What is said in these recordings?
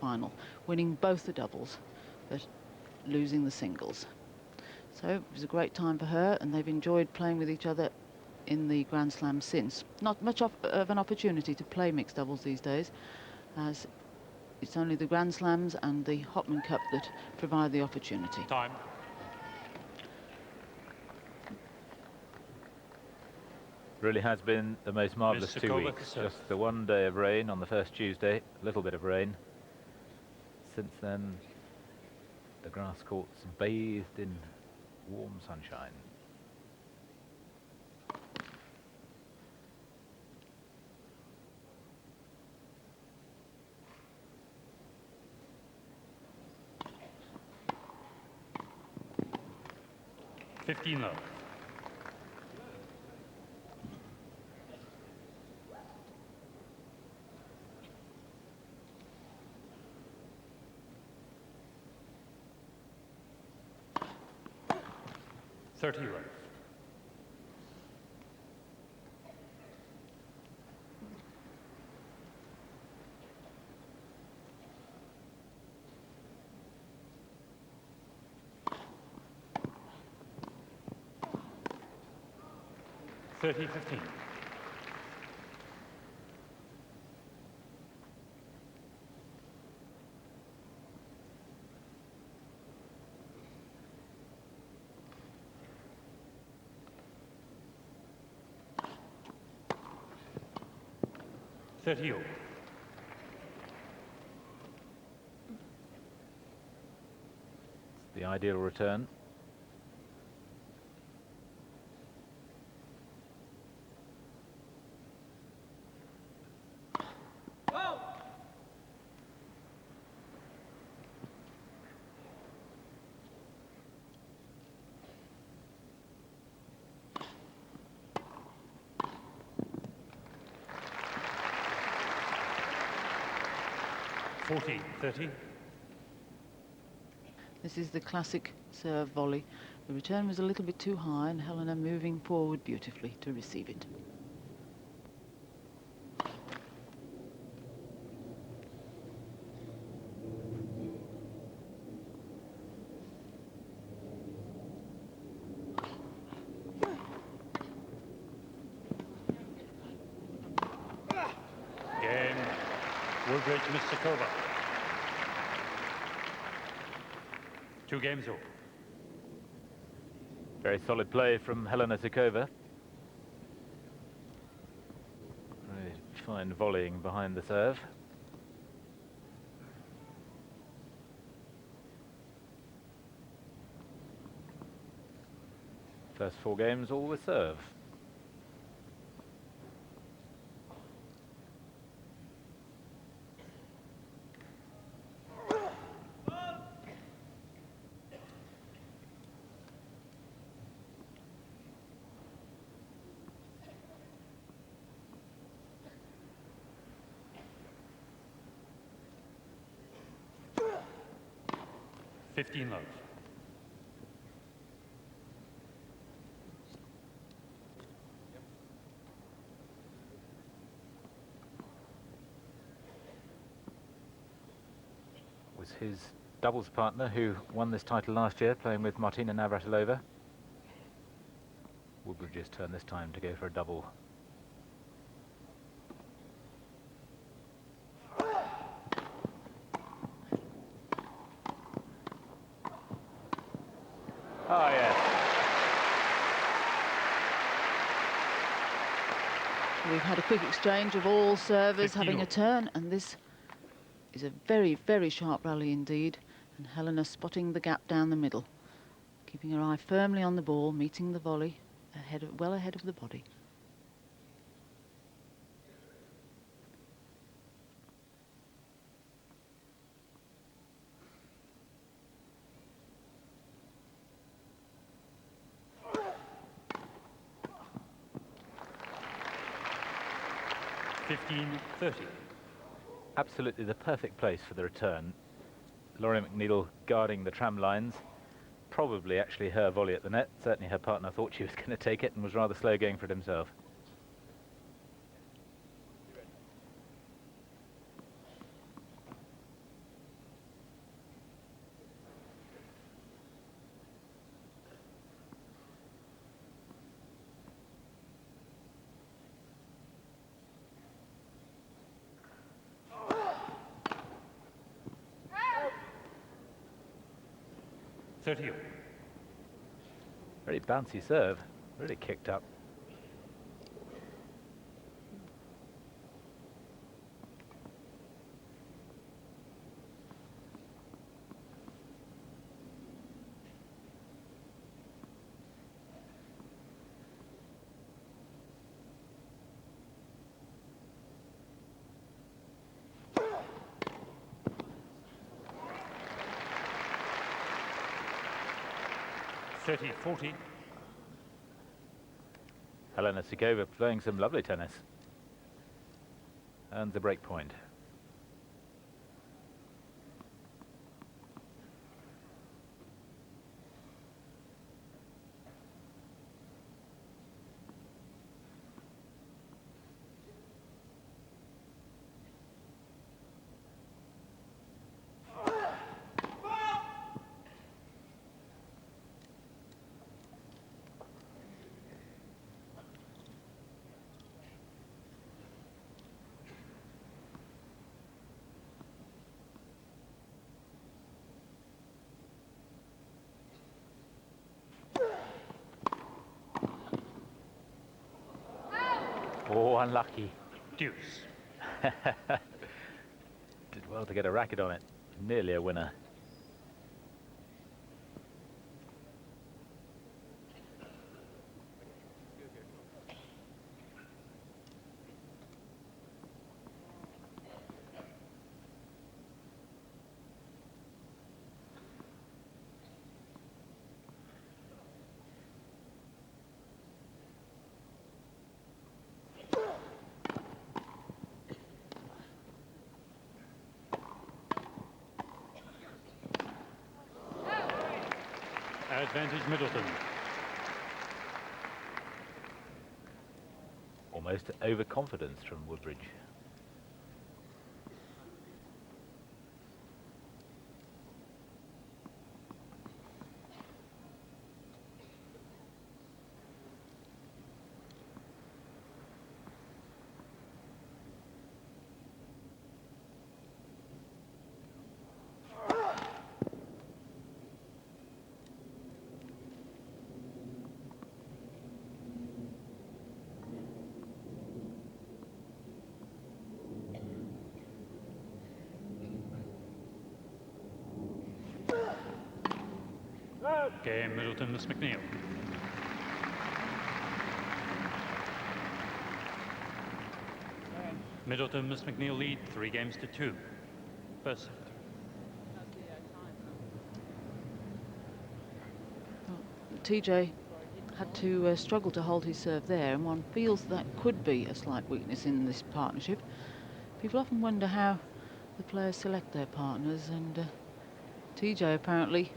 final, winning both the doubles, but losing the singles. So it was a great time for her, and they've enjoyed playing with each other in the Grand Slam since. Not much of an opportunity to play mixed doubles these days, as it's only the Grand Slams and the Hopman Cup that provide the opportunity. Time. Really has been the most marvellous 2 weeks. Just the one day of rain on the first Tuesday, a little bit of rain. Since then, the grass courts bathed in warm sunshine. $15 love. $30 love. $30-15. $30 all. It's the ideal return. $40-30. This is the classic serve volley. The return was a little bit too high, and Helena moving forward beautifully to receive it. Game. Woodbridge, Mystikova. 2 games over. Very solid play from Helena Suková. Very fine volleying behind the serve. First 4 games all with serve. $15 love. Was his doubles partner who won this title last year, playing with Martina Navratilova. Woodbridge's turn this time to go for a double. Oh, yes. We've had a quick exchange of all servers having a turn, and this is a very, very sharp rally indeed. And Helena spotting the gap down the middle, keeping her eye firmly on the ball, meeting the volley well ahead of the body. $15-30. Absolutely the perfect place for the return. Laurie McNeil guarding the tram lines. Probably actually her volley at the net. Certainly her partner thought she was going to take it and was rather slow going for it himself. 30 all. Very bouncy serve, really kicked up. (30-40). Helena Suková playing some lovely tennis. And the break point. Oh, unlucky. Deuce. Did well to get a racket on it. Nearly a winner. Advantage Middleton. Almost overconfidence from Woodbridge. Game Middleton, Miss McNeil. Middleton, Miss McNeil lead 3-2. First set. TJ had to struggle to hold his serve there, and one feels that could be a slight weakness in this partnership. People often wonder how the players select their partners, and TJ apparently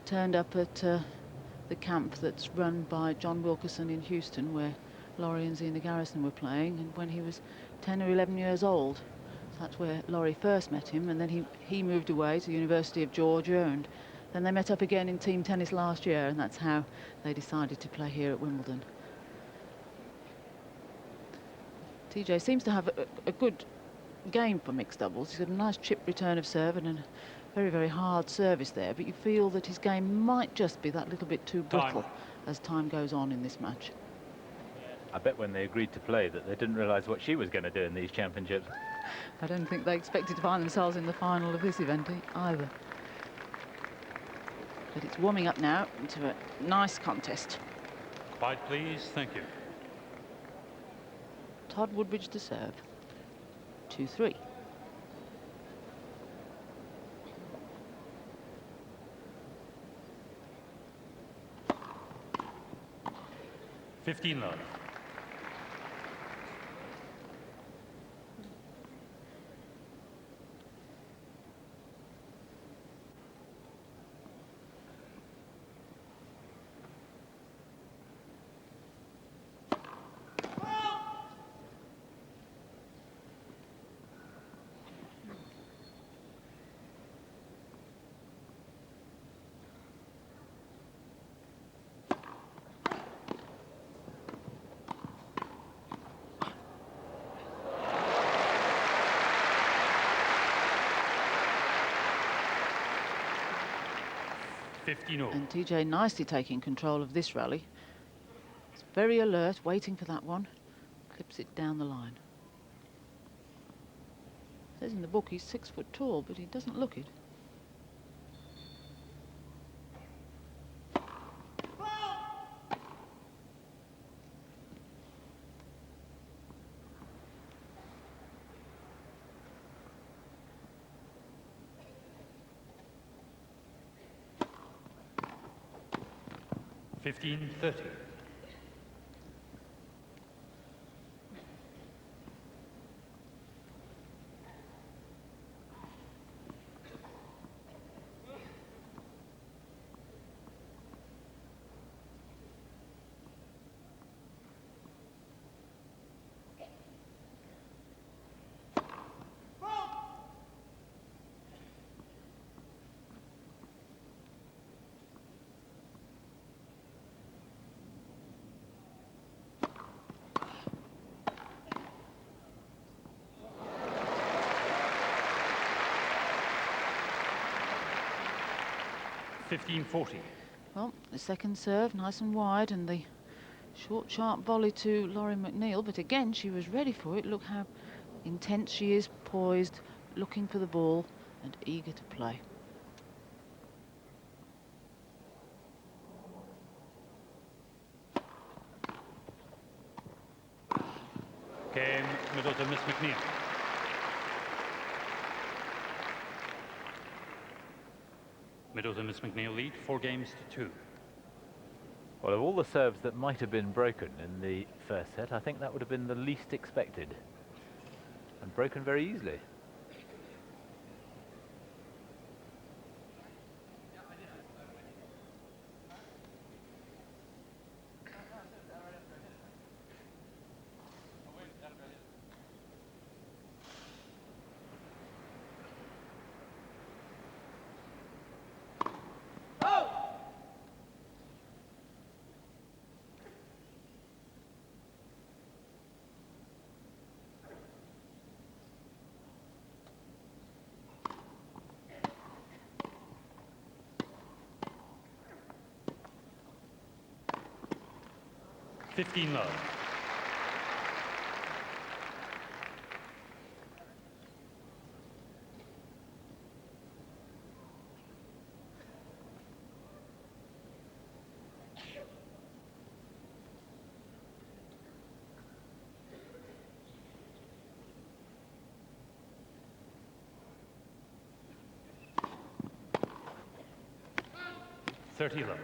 turned up at the camp that's run by John Wilkerson in Houston, where Laurie and Zina Garrison were playing, and when he was 10 or 11 years old. So that's where Laurie first met him, and then he moved away to the University of Georgia, and then they met up again in team tennis last year, and that's how they decided to play here at Wimbledon. TJ seems to have a good game for mixed doubles. He's got a nice chip return of serve and a very, very hard service there, but you feel that his game might just be that little bit too brittle as time goes on in this match. I bet when they agreed to play that they didn't realise what she was going to do in these championships. I don't think they expected to find themselves in the final of this event either. But it's warming up now into a nice contest. Quiet, please. Thank you. Todd Woodbridge to serve. 2-3. (15 love). 15 all. And TJ nicely taking control of this rally. It's very alert, waiting for that one. Clips it down the line. Says in the book he's 6 foot tall, but he doesn't look it. Fifteen 30. Fifteen 40. Well, the second serve, nice and wide, and the short, sharp volley to Laurie McNeil. But again, she was ready for it. Look how intense she is, poised, looking for the ball, and eager to play. Game middle to Miss McNeil. Middleton Miss McNeil lead 4 games to 2. Well, of all the serves that might have been broken in the first set, I think that would have been the least expected. And broken very easily. Fifteen love. Thirty love.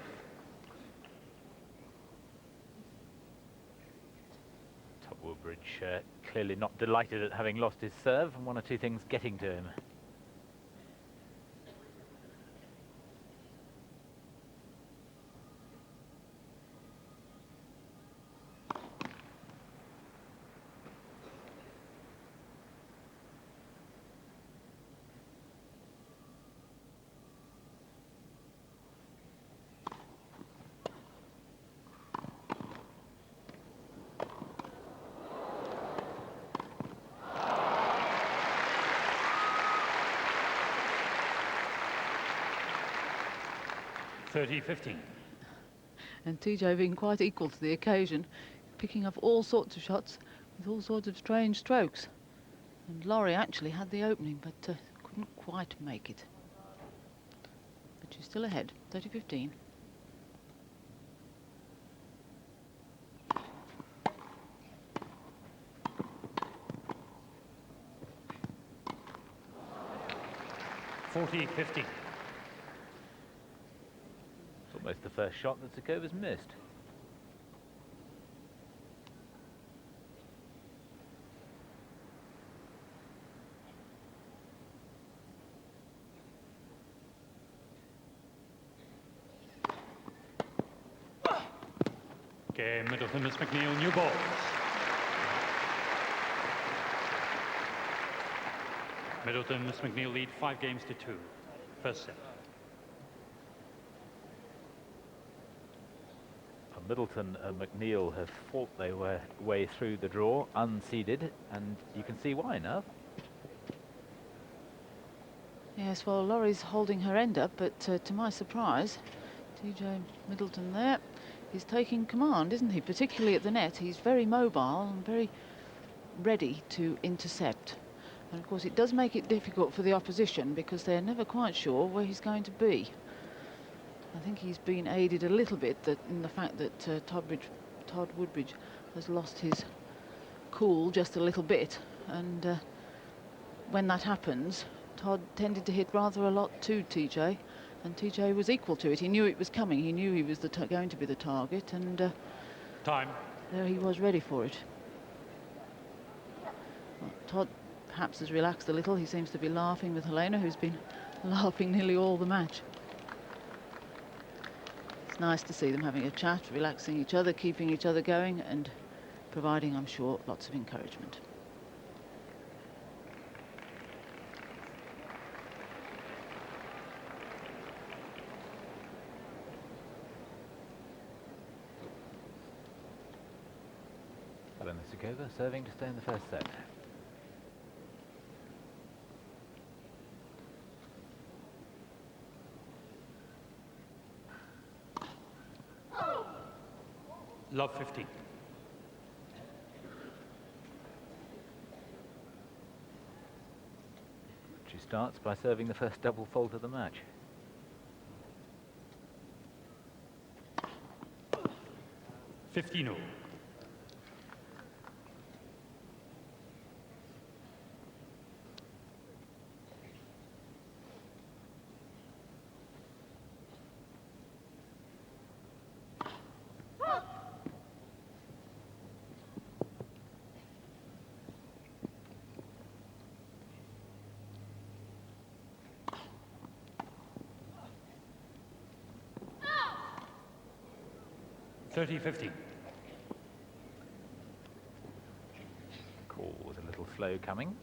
Woodbridge clearly not delighted at having lost his serve, and one or two things getting to him. Thirty 15. And TJ being quite equal to the occasion, picking up all sorts of shots with all sorts of strange strokes. And Laurie actually had the opening, but couldn't quite make it. But she's still ahead, 30-15. Forty 15. It's almost the first shot that Sukova's missed. Okay, Middleton Miss McNeil, new balls. Middleton Miss McNeil lead 5 games to 2. First set. Middleton and McNeil have fought their way through the draw, unseeded, and you can see why now. Yes, well, Laurie's holding her end up, but to my surprise, TJ Middleton there is taking command, isn't he? Particularly at the net. He's very mobile and very ready to intercept. And of course, it does make it difficult for the opposition because they're never quite sure where he's going to be. I think he's been aided a little bit in the fact that Todd Woodbridge has lost his cool just a little bit, and when that happens, Todd tended to hit rather a lot to TJ, and TJ was equal to it. He knew it was coming. He knew he was going to be the target, and Time. there he was, ready for it. Well, Todd perhaps has relaxed a little. He seems to be laughing with Helena, who's been laughing nearly all the match. It's nice to see them having a chat, relaxing each other, keeping each other going, and providing, I'm sure, lots of encouragement. Helena Suková serving to stay in the first set. Love 15. She starts by serving the first double fault of the match. $15. 30-15. Call was a little slow coming.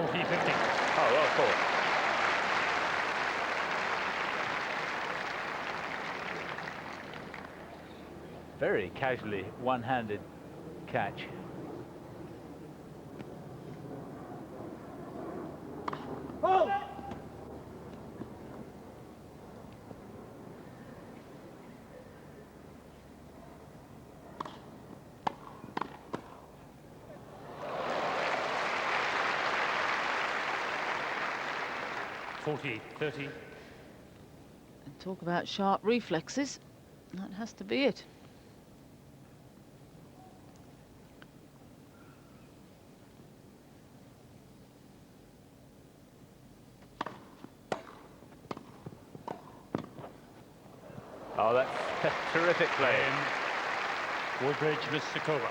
Oh, well, of course. Very casually one-handed catch. Oh! $40-30. And talk about sharp reflexes. That has to be it. Oh, that's terrific play. Woodbridge, Miss Suková.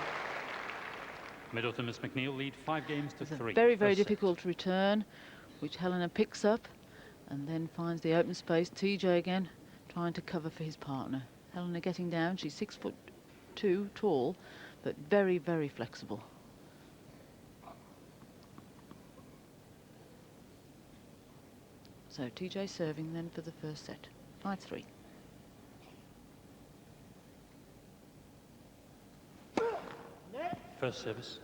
Middleton, Miss McNeil lead 5 games to 3. Very, very First set. difficult return, which Helena picks up and then finds the open space. TJ again trying to cover for his partner. Helena getting down. She's 6'2" tall, but very, very flexible. So TJ serving then for the first set. 5-3. First service.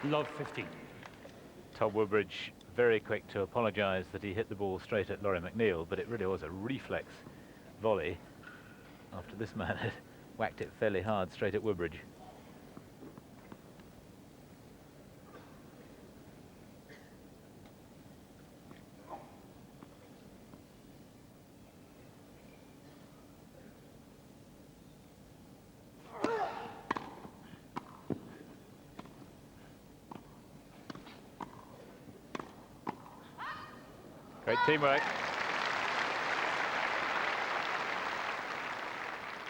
Love 15. Todd Woodbridge very quick to apologise that he hit the ball straight at Laurie McNeil, but it really was a reflex volley after this man had whacked it fairly hard straight at Woodbridge. Great teamwork.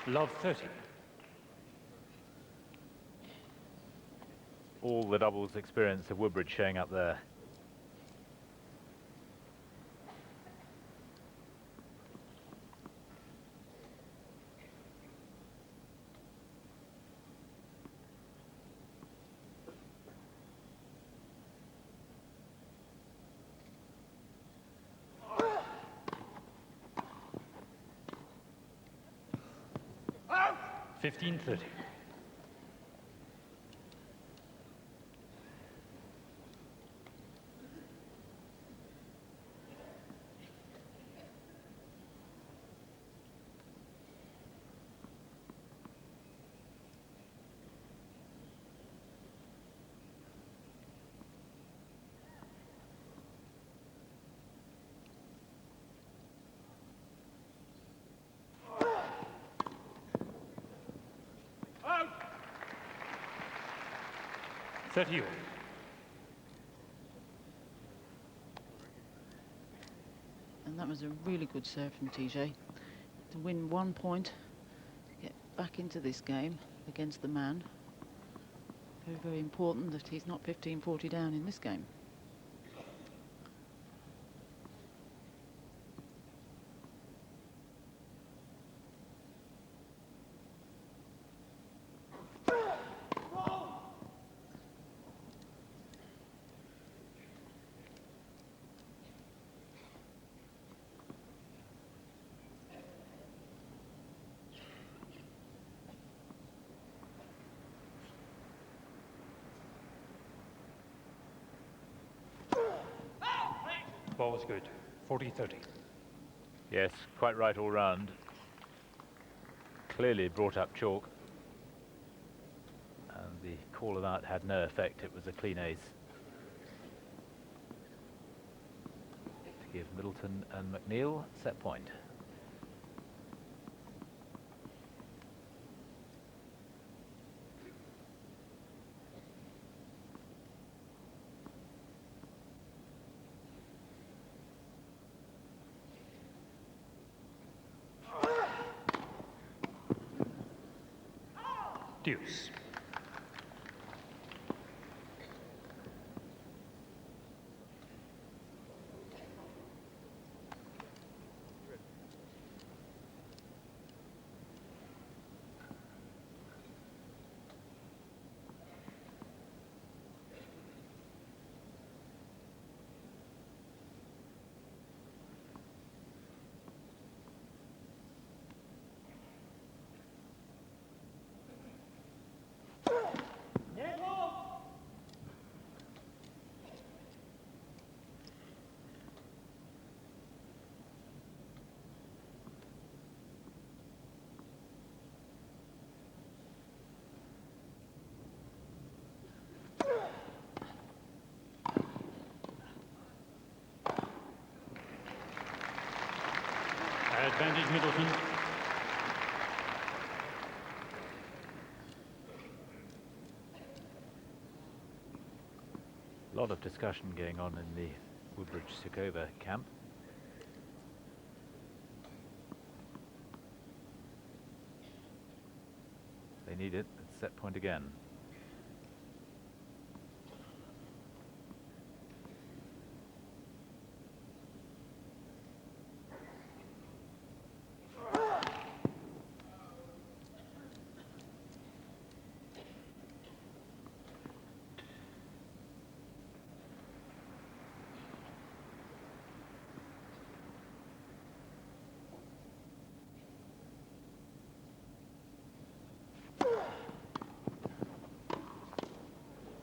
Love 30. All the doubles experience of Woodbridge showing up there. Out! 15-30. Out! 30 all. And that was a really good serve from TJ. To win 1 point, to get back into this game against the man. Very, very important that he's not 15-40 down in this game. Ball was good. 40-30. Yes, quite right all round. Clearly brought up chalk. And the call of that had no effect. It was a clean ace. To give Middleton and McNeil set point. Deuce. Advantage Middleton. A lot of discussion going on in the Woodbridge-Sukova camp. They need it. It's set point again.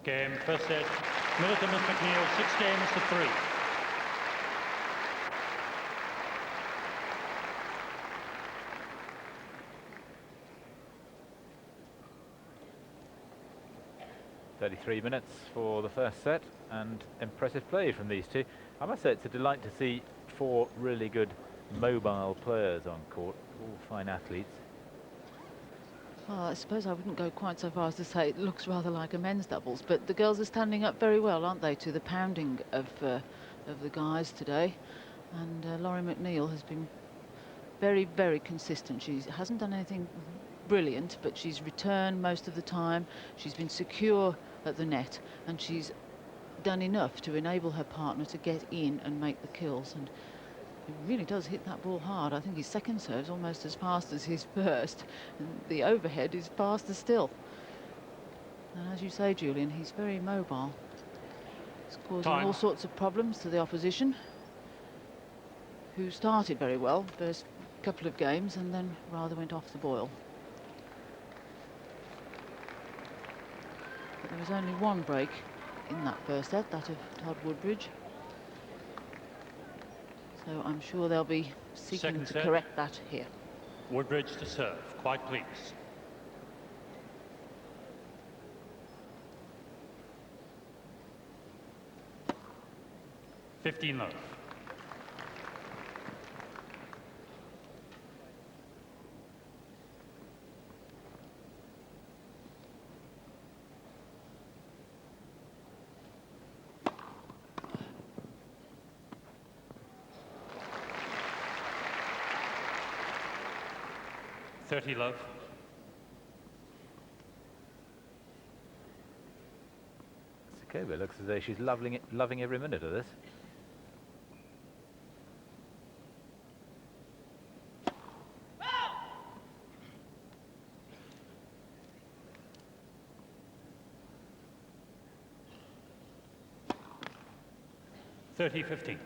Game, first set. Middleton and McNeil, 6 games to 3. "33 minutes for the first set, and impressive play from these two. I must say it's a delight to see 4 really good mobile players on court, all fine athletes. Well, I suppose I wouldn't go quite so far as to say it looks rather like a men's doubles, but the girls are standing up very well, aren't they, to the pounding of the guys today. And Laurie McNeil has been very, very consistent. She hasn't done anything brilliant, but she's returned most of the time. She's been secure at the net, and she's done enough to enable her partner to get in and make the kills. And he really does hit that ball hard. I think his second serve's almost as fast as his first, and the overhead is faster still. And as you say, Julian, he's very mobile. It's causing all sorts of problems to the opposition, who started very well first couple of games and then rather went off the boil. But there was only one break in that first set, that of Todd Woodbridge. So I'm sure they'll be seeking to correct that here. Woodbridge to serve. Quite please. $15 love. $30 love. Sukovia looks as though she's loving every minute of this. $30-15.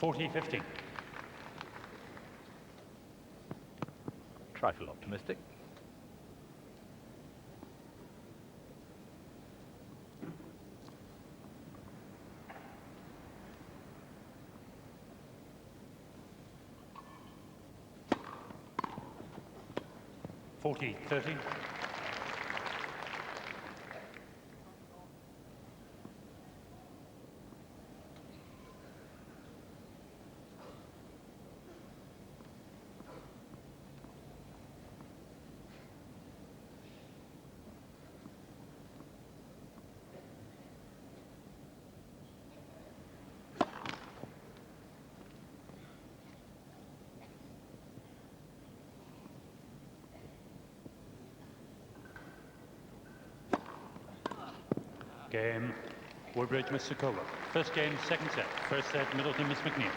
$40-15. Trifle optimistic. $40-30. Game, Woodbridge, Miss Sukovia. First game, second set. First set, Middleton, Miss McNeil.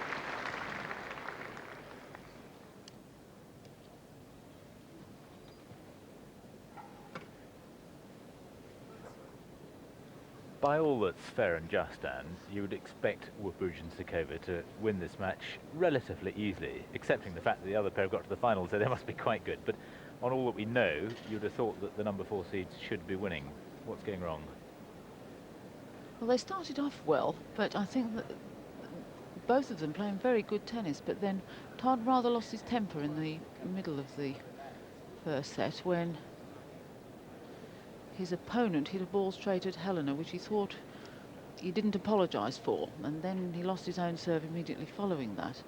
By all that's fair and just, Anne, you would expect Woodbridge and Sukovia to win this match relatively easily, accepting the fact that the other pair have got to the final, so they must be quite good. But on all that we know, you'd have thought that the number 4 seeds should be winning. What's going wrong? Well, they started off well, but I think that both of them playing very good tennis, but then Todd rather lost his temper in the middle of the first set when his opponent hit a ball straight at Helena, which he thought he didn't apologise for, and then he lost his own serve immediately following that,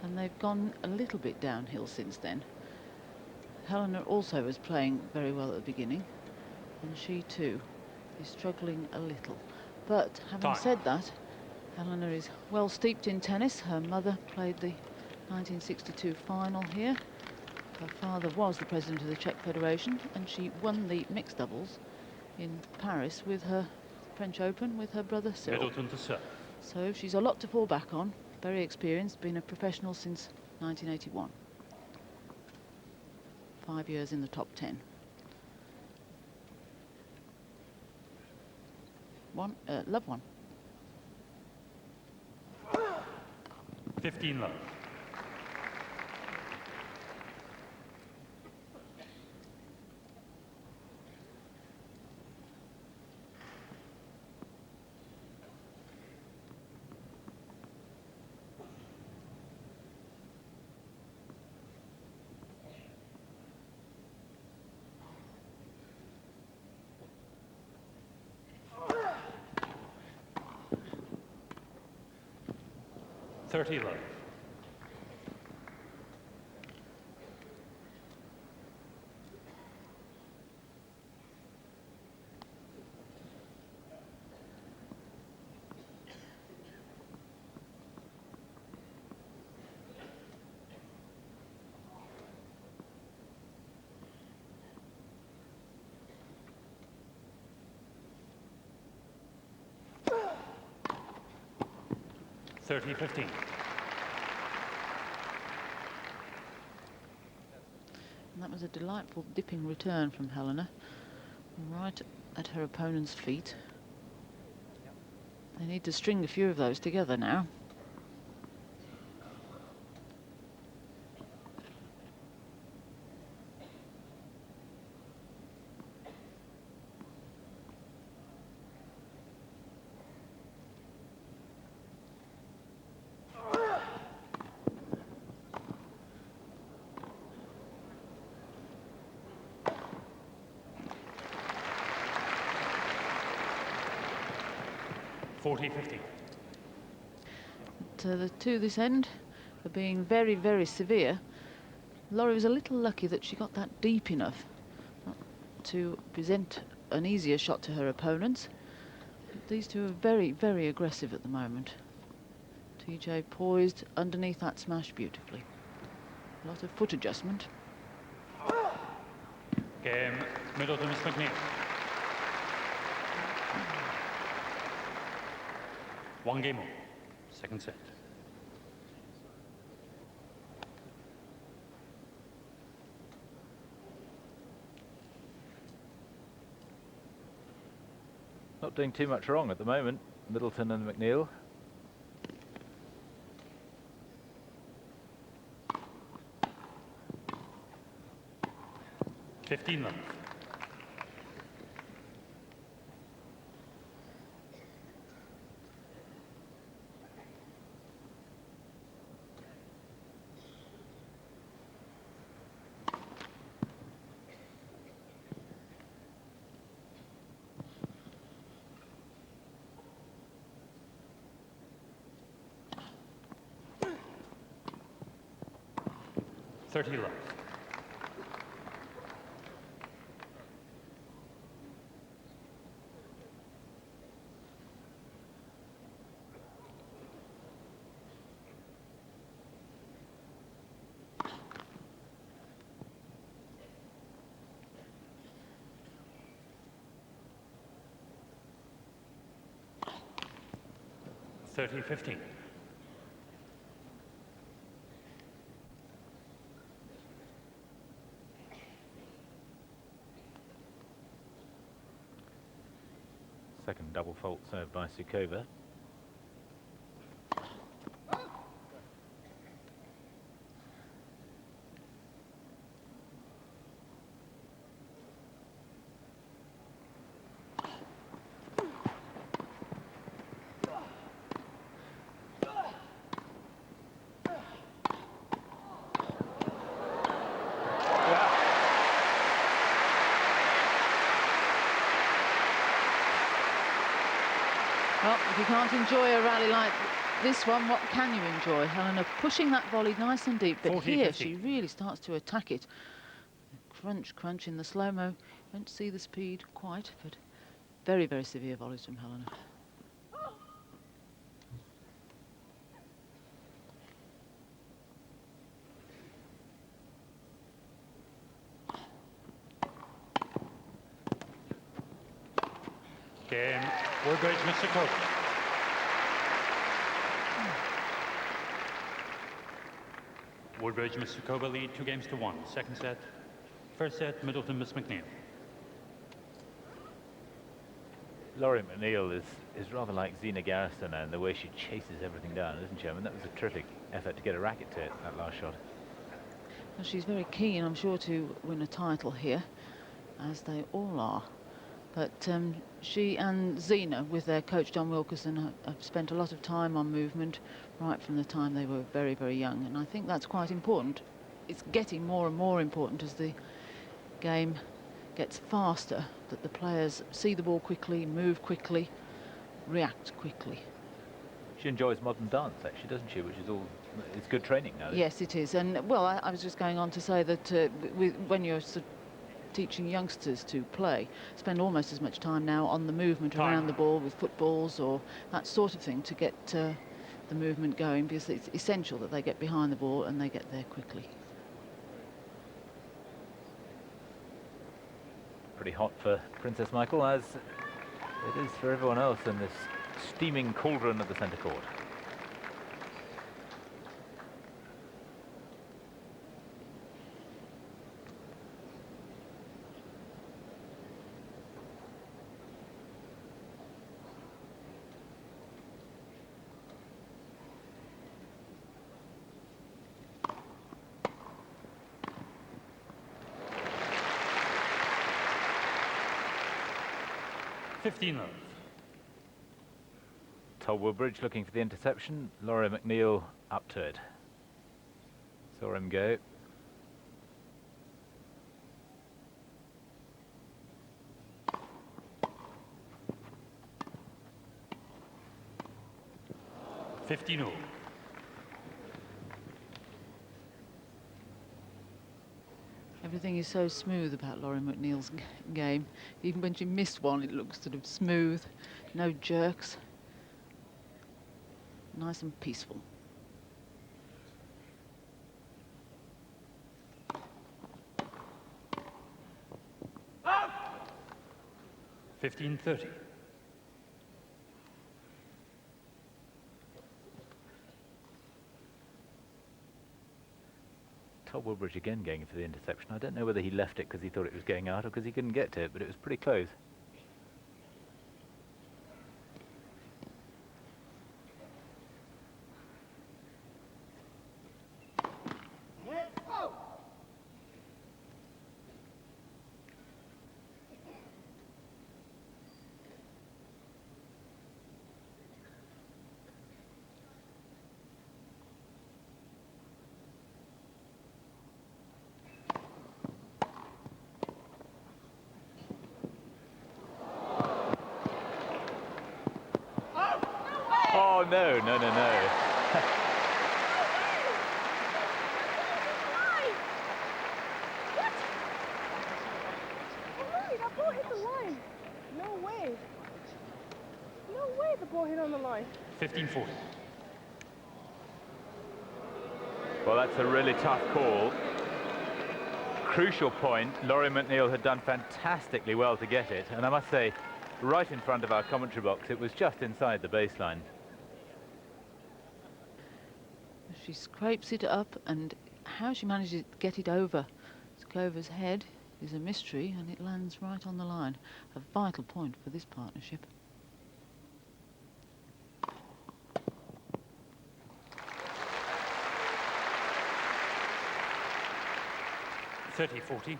and they've gone a little bit downhill since then. Helena also was playing very well at the beginning, and she too is struggling a little. But having said that, Helena is well steeped in tennis. Her mother played the 1962 final here. Her father was the president of the Czech Federation, and she won the mixed doubles in Paris with her French Open with her brother Cyril. Middleton to serve. So she's a lot to fall back on. Very experienced, been a professional since 1981. 5 years in the top 10. Love one. 15 love. 30 love. (30-15). And that was a delightful dipping return from Helena, right at her opponent's feet. They need to string a few of those together now. To this end, for being very, very severe, Laurie was a little lucky that she got that deep enough to present an easier shot to her opponents. But these two are very, very aggressive at the moment. TJ poised underneath that smash beautifully. A lot of foot adjustment. Game, Middleton, Miss McNeil. One game over. Second set. Not doing too much wrong at the moment, Middleton and McNeil. (15 love). (30 love). (30-15). Second double fault served by Sukova. Well, if you can't enjoy a rally like this one, what can you enjoy? Helena pushing that volley nice and deep, but 40, here 50. she really starts to attack it. Crunch, crunch in the slow-mo. Don't see the speed quite, but very, very severe volleys from Helena. Game, Woodbridge, Mr. Cook. Woodbridge, Mr. Koba lead 2-1. Second set. First set, Middleton, Miss McNeil. Laurie McNeil is rather like Zina Garrison and the way she chases everything down, isn't she? I mean, that was a terrific effort to get a racket to it, that last shot. Well, she's very keen, I'm sure, to win a title here, as they all are. But she and Zina, with their coach John Wilkerson, have spent a lot of time on movement right from the time they were very, very young. And I think that's quite important. It's getting more and more important as the game gets faster, that the players see the ball quickly, move quickly, react quickly. She enjoys modern dance, actually, doesn't she? Which is all, it's good training now. Yes, it is. And, well, I was just going on to say that when you're teaching youngsters to play, spend almost as much time now on the movement around the ball with footballs or that sort of thing to get the movement going, because it's essential that they get behind the ball and they get there quickly. Pretty hot for Princess Michael, as it is for everyone else in this steaming cauldron of the centre court. Love. Toll Woodbridge looking for the interception. Laurie McNeil up to it. Saw him go. $15-all. Everything is so smooth about Laurie McNeil's game. Even when she missed one, it looks sort of smooth, no jerks. Nice and peaceful. Out! 15-30. Toll Woodbridge again going for the interception. I don't know whether he left it because he thought it was going out or because he couldn't get to it, but it was pretty close. Oh, no, no, no, no. What? Henry, that ball hit the line. No way. No way the ball hit on the line. 15-40. Well, that's a really tough call. Crucial point. Laurie McNeil had done fantastically well to get it, and I must say, right in front of our commentary box, it was just inside the baseline. She scrapes it up, and how she manages to get it over Sukova's head is a mystery, and it lands right on the line. A vital point for this partnership. $30-40.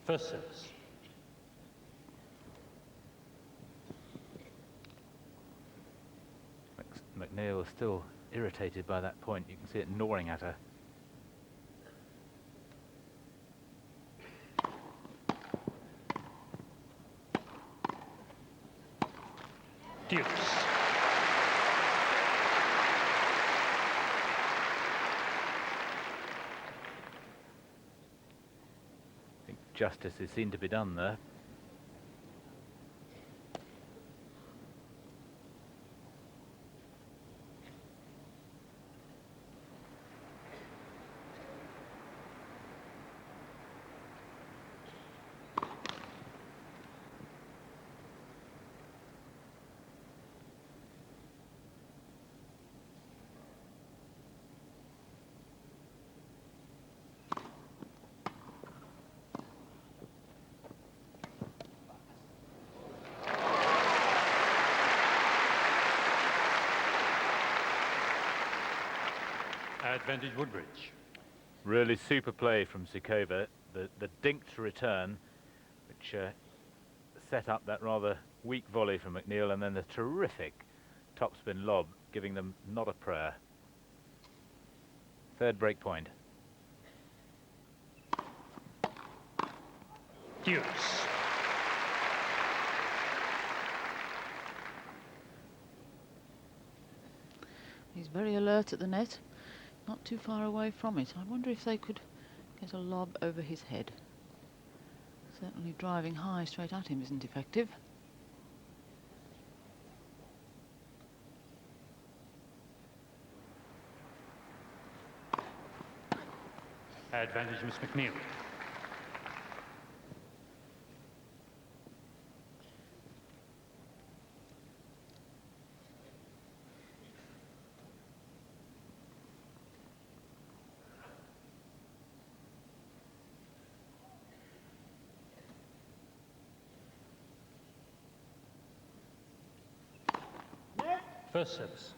First service. McNeil is still irritated by that point. You can see it gnawing at her. Deuce. I think justice is seen to be done there. Advantage Woodbridge. Really super play from Sukova. The dinked return, which set up that rather weak volley from McNeil, and then the terrific topspin lob, giving them not a prayer. Third break point. Deuce. He's very alert at the net, not too far away from it. I wonder if they could get a lob over his head. Certainly driving high straight at him isn't effective. Advantage, Miss McNeil. First service.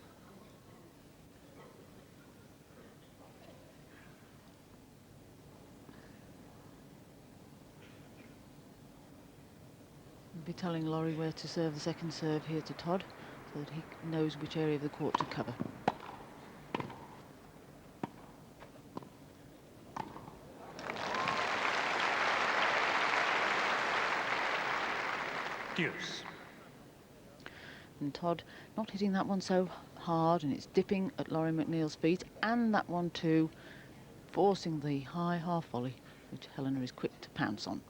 Be telling Laurie where to serve the second serve here to Todd, so that he knows which area of the court to cover. Deuce. And Todd not hitting that one so hard, and it's dipping at Laurie McNeil's feet, and that one too, forcing the high half volley, which Helena is quick to pounce on.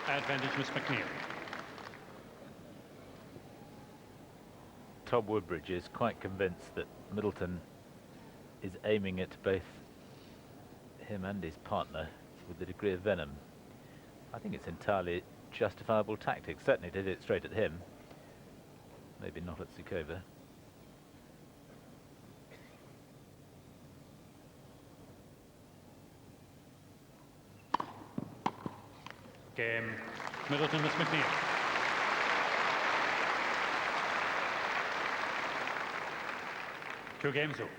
Advantage, Miss McNeil. Tom Woodbridge is quite convinced that Middleton is aiming at both him and his partner with a degree of venom. I think it's entirely justifiable tactics. Certainly did it straight at him. Maybe not at Sukova. Game. Middleton, Miss McNeil. Two games over.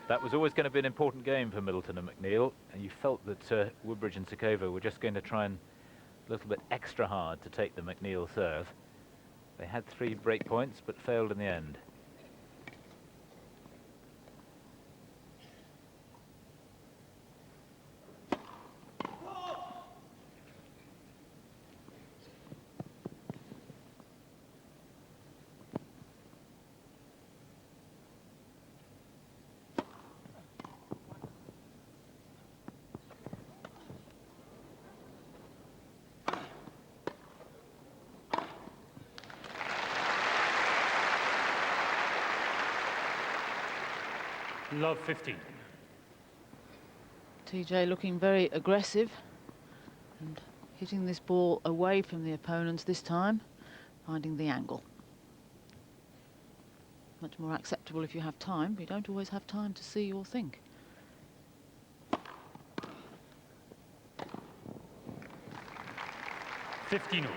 That was always going to be an important game for Middleton and McNeil, and you felt that Woodbridge and Sukova were just going to try and a little bit extra hard to take the McNeil serve. They had 3 break points, but failed in the end. Love 15. TJ looking very aggressive and hitting this ball away from the opponents this time, finding the angle. Much more acceptable if you have time, but you don't always have time to see or think. $15.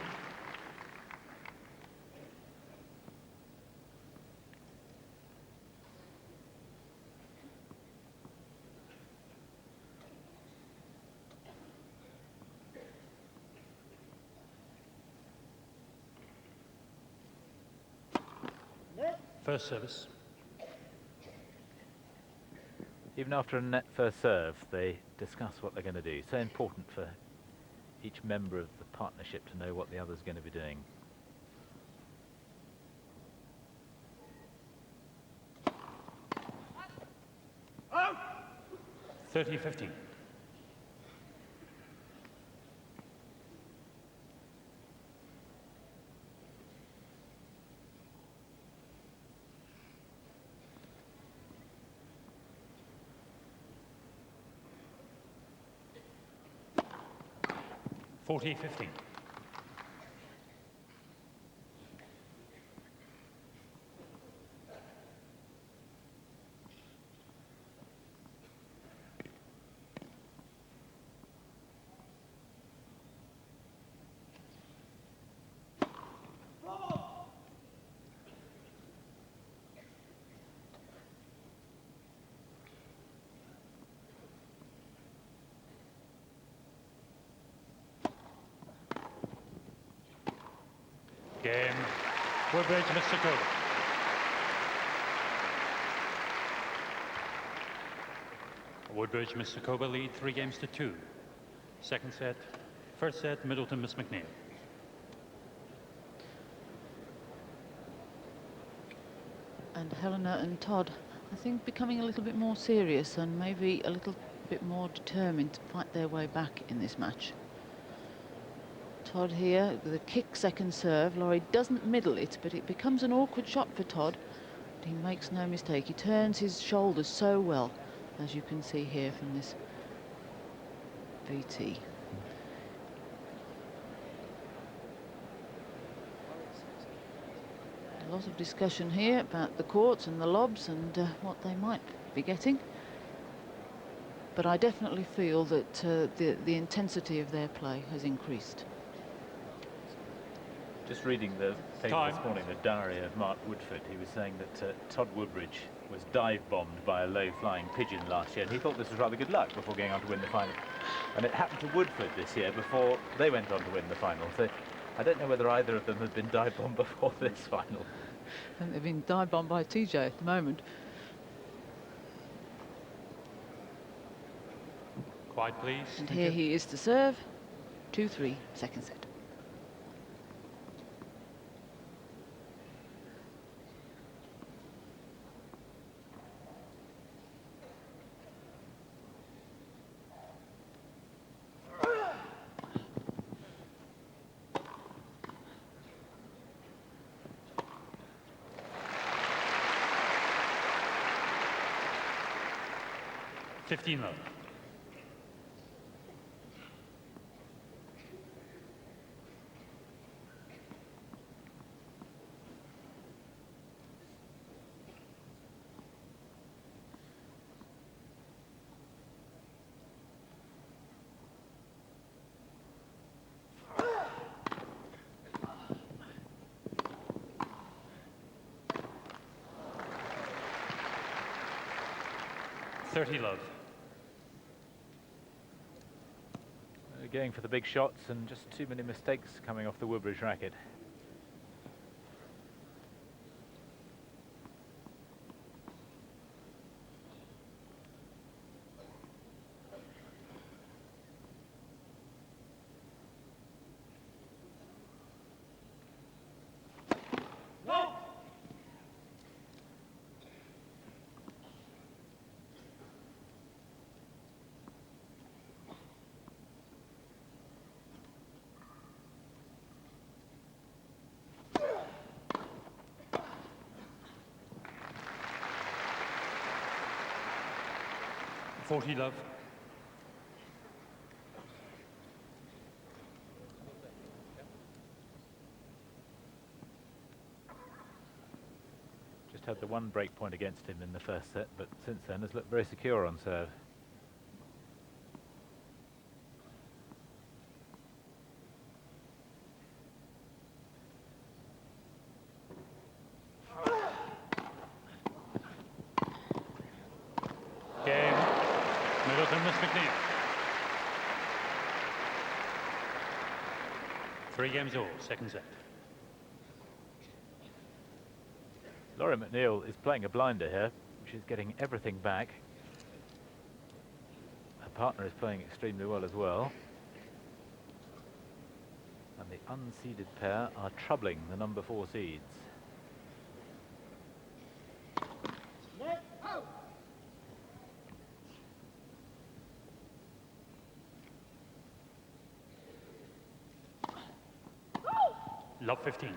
First service. Even after a net first serve, they discuss what they're going to do. So important for each member of the partnership to know what the other's going to be doing. Out! 30-15. $40-15. Game. Woodbridge, Missakova. Woodbridge, Missakova lead 3 games to 2. Second set. First set, Middleton, Miss McNeil. And Helena and Todd, I think, becoming a little bit more serious and maybe a little bit more determined to fight their way back in this match. Todd here with a kick second serve. Laurie doesn't middle it, but it becomes an awkward shot for Todd. But he makes no mistake. He turns his shoulders so well, as you can see here from this VT. A lot of discussion here about the courts and the lobs and what they might be getting. But I definitely feel that the intensity of their play has increased. Just reading the paper Time. this morning, the diary of Mark Woodford, he was saying that Todd Woodbridge was dive-bombed by a low-flying pigeon last year, and he thought this was rather good luck before going on to win the final. And it happened to Woodford this year before they went on to win the final. So I don't know whether either of them had been dive-bombed before this final. And they've been dive-bombed by TJ at the moment. Quiet, please. And here he is to serve. 2-3, second set. Fifteen love. Thirty love. Going for the big shots and just too many mistakes coming off the Woodbridge racket. Forty love. Just had the one break point against him in the first set, but since then has looked very secure on serve. Game. Middleton, Miss McNeil. 3 games all, second set. Laurie McNeil is playing a blinder here. She's getting everything back. Her partner is playing extremely well as well. And the unseeded pair are troubling the number 4 seeds. Love 15.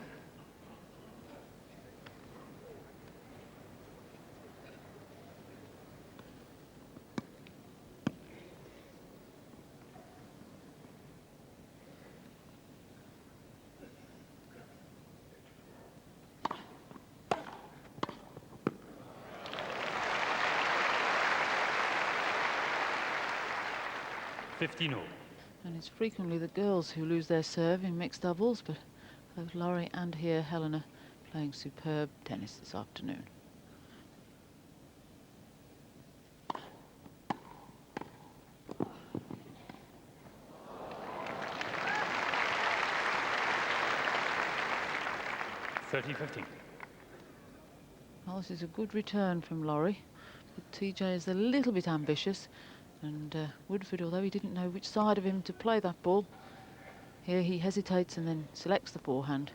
$15 all. And it's frequently the girls who lose their serve in mixed doubles, but both Laurie and here Helena playing superb tennis this afternoon. 30-15. Well, this is a good return from Laurie, but TJ is a little bit ambitious, and Woodford, although he didn't know which side of him to play that ball, here he hesitates and then selects the forehand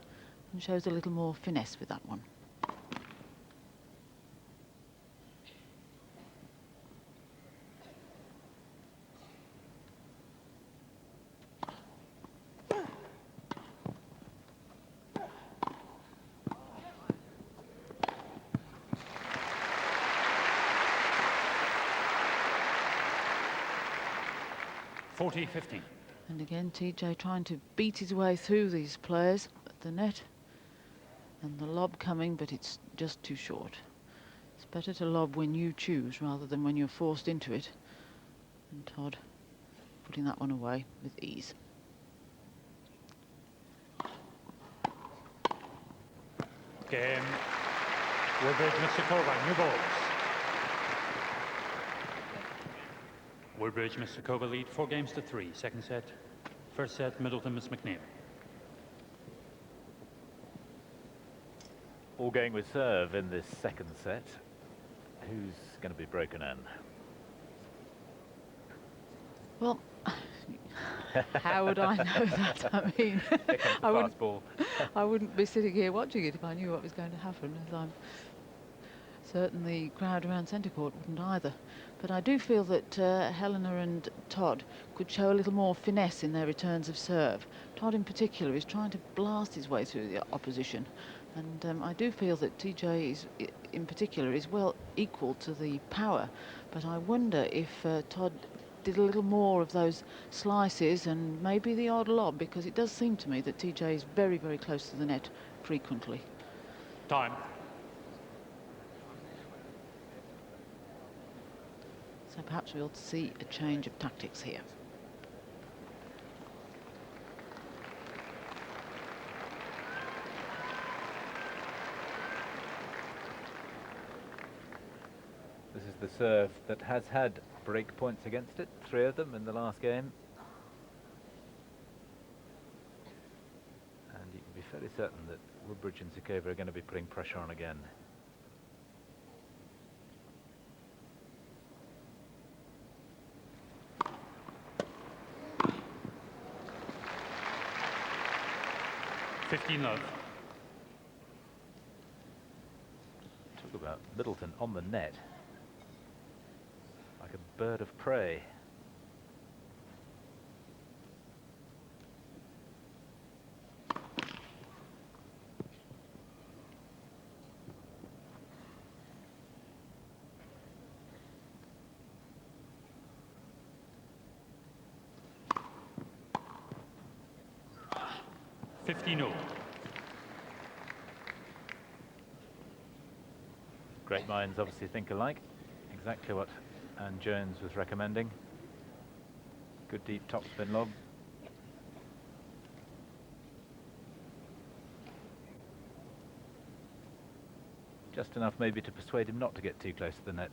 and shows a little more finesse with that one. And again, TJ trying to beat his way through these players at the net. And the lob coming, but it's just too short. It's better to lob when you choose rather than when you're forced into it. And Todd putting that one away with ease. Game. Woodbridge, Missakova, new balls. Woodbridge, Missakova lead 4-3. Second set. First set, Middleton, Miss McNeil. All going with serve in this second set. Who's going to be broken in? Well, how would I know that? I mean, I wouldn't be sitting here watching it if I knew what was going to happen, as I'm certain the crowd around centre court wouldn't either. But I do feel that Helena and Todd could show a little more finesse in their returns of serve. Todd in particular is trying to blast his way through the opposition. And I do feel that TJ is, in particular, is well equal to the power. But I wonder if Todd did a little more of those slices and maybe the odd lob, because it does seem to me that TJ is very, very close to the net frequently. Time. So perhaps we'll see a change of tactics here. This is the serve that has had break points against it, 3 of them in the last game. And you can be fairly certain that Woodbridge and Sukovia are going to be putting pressure on again. Love. Talk about Middleton on the net. Like a bird of prey. Great minds obviously think alike. Exactly what Anne Jones was recommending. Good deep topspin lob. Just enough maybe to persuade him not to get too close to the net.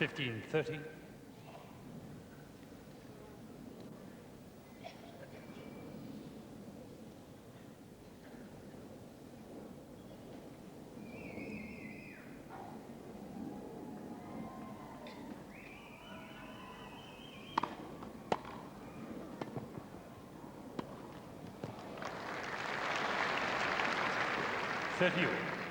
$15-30. $30.